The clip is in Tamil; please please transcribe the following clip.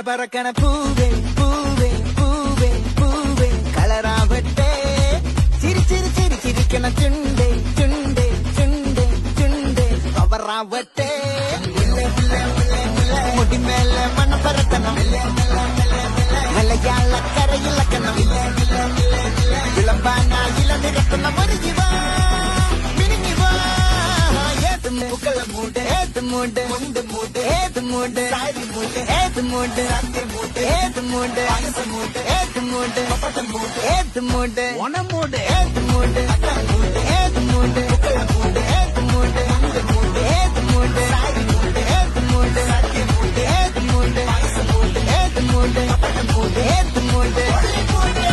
பறக்கன பூவே பூவே பூவே பூவே கலராவட்டே சிரி சிரி சிரி சிரிக்கன சுண்டே சுண்டே சுண்டே சுண்டே கவராவட்டே முடி மேல மண்ண பறக்கணும் மலையாள கரையில் கணம் விளம்பானா இளந்து கட்டணம் மருகிவா மினிங்கிவா ஏத்து முக்கல மூடு ஏத்து மூடு முண்டு மூடு ஏத்து மூடு சாரி மூடு ஏத்து மூடு ரத்தி மூடு ஏத்து மூடு அகச மூடு ஏத்து மூடு பப்பட்ட மூடு ஏத்து மூடு ஒன மூடு ஏத்து மூடு அத்த மூடு ஏத்து மூடு முக்கல மூடு ஏத்து மூடு முண்டு மூடு ஏத்து மூடு சாரி மூடு ஏத்து மூடு ரத்தி மூடு ஏத்து மூடு அகச மூடு ஏத்து மூடு பப்பட்ட மூடு ஏத்து மூடு